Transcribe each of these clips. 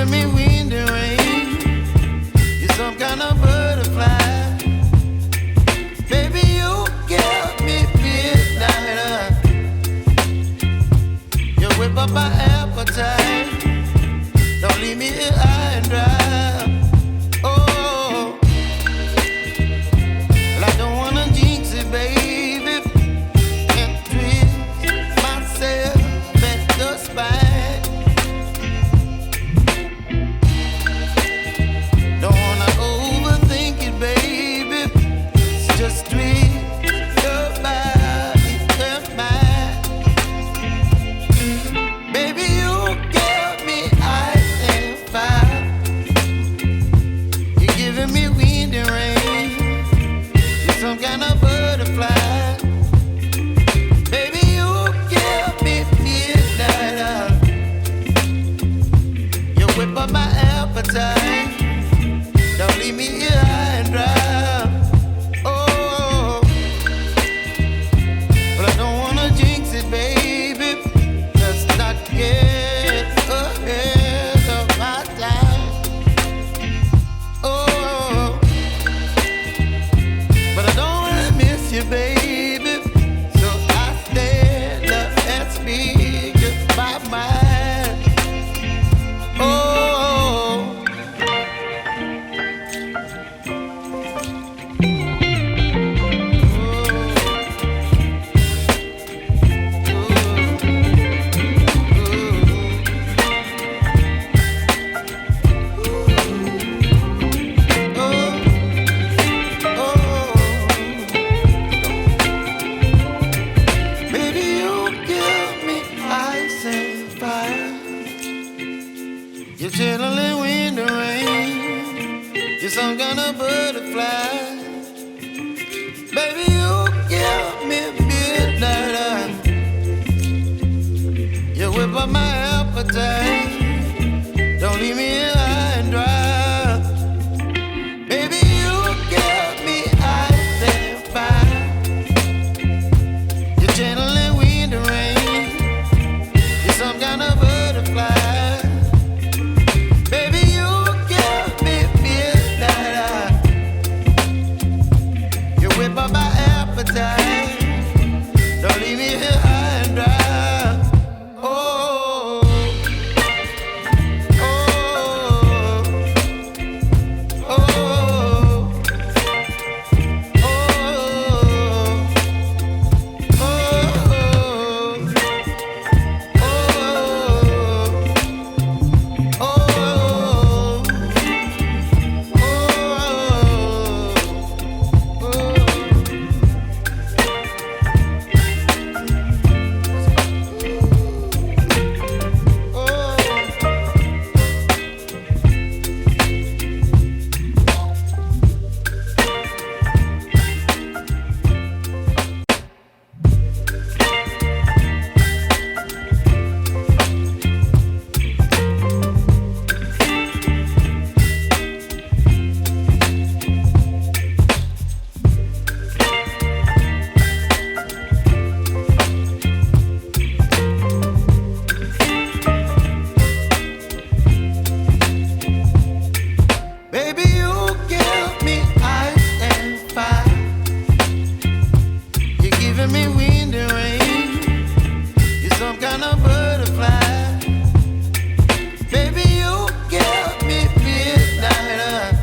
giving me wind and rain. You're some kind of butterfly. Baby, you give me midnight. You whip up my appetite. Don't leave me here high and dry. Oh, well, I don't wanna jinx it, baby, and twist myself at the spine. Don't wanna overthink it, baby. It's just twist your body and mine. Baby, you give me ice and fire. You're giving me wind and rain. You're some kind of butterfly. Baby, you give me midnight. You whip up my appetite. Don't leave me here high and dry. Oh, but I don't wanna jinx it, baby. Let's not get ahead of my time. Oh, but I don't wanna miss you, baby. So I stand up and speak my mind. Oh. Baby, you give me ice and fire. You're chilling wind and rain. You're some kind of butterfly. Baby, you give me midnight. You whip up my appetite. Don't leave me here high and dry. Baby, you give me ice and fire. You're channeling wind and rain. You're some kind of butterfly. Baby, you give me midnight. You whip up my appetite. Don't leave me here high and dry. Oh, oh, oh, oh, baby, you give me ice and fire. You're giving me wind and rain. You're some kind of butterfly. Baby, you give me midnight.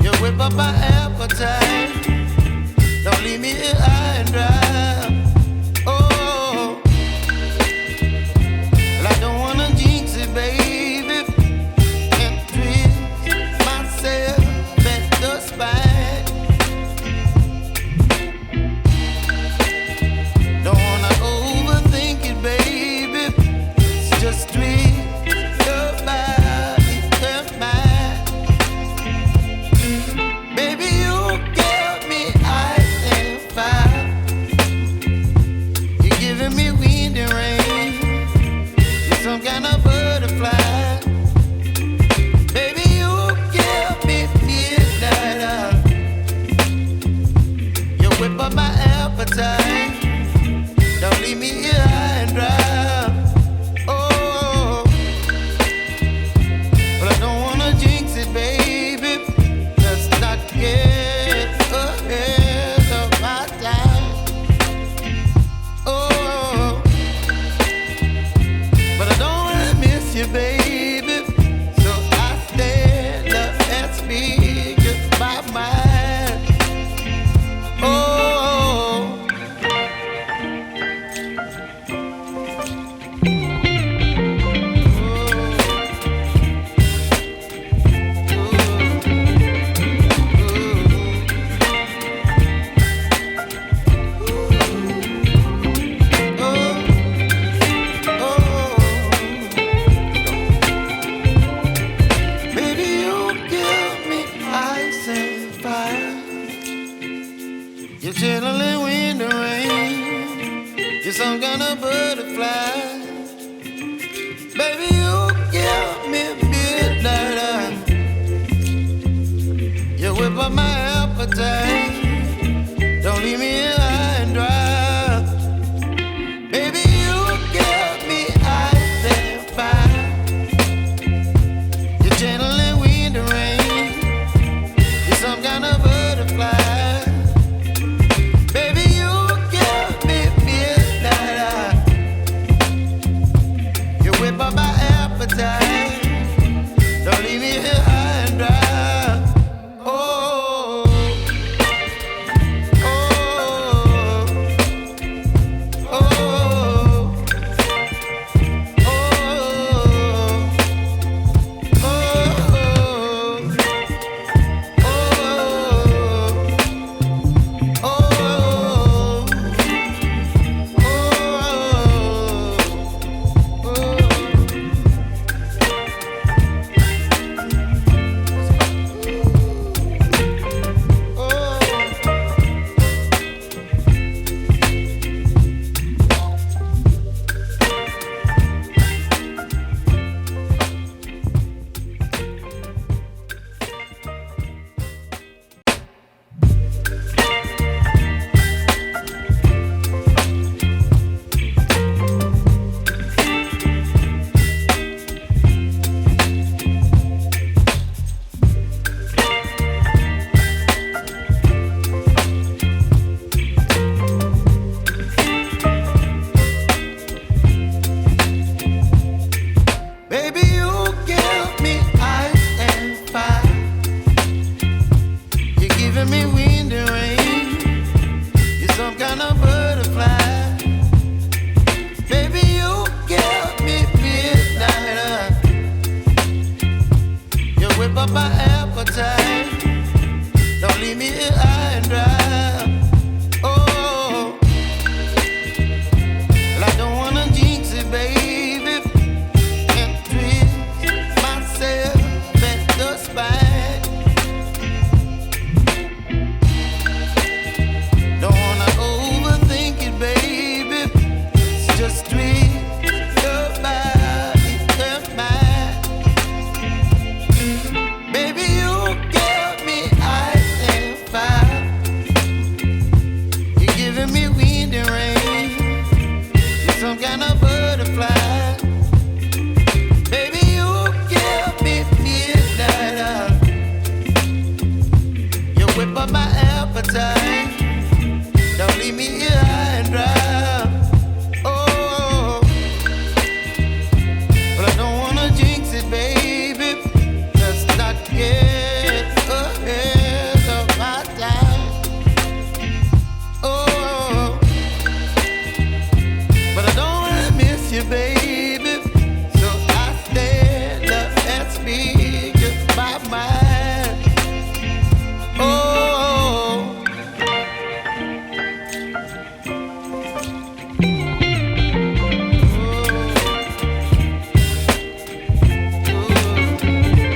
You whip up my appetite. Don't leave me here high and dry. Oh, well, I don't wanna jinx it, baby, and twist myself at the spine. Don't wanna overthink it, baby. It's just twist your body and mine. Baby, you give me ice and fire. You're giving me wind and rain. You're some kind of butterfly. Baby, you give me midnight. You whip up my appetite. Don't leave me here high and dry. Oh, you, baby. So I stand up and speak just my mind. Oh, baby, you give me ice and fire. You're chilling when the rain. You're some kind of butterfly. Baby, you give me midnight. You whip up my appetite.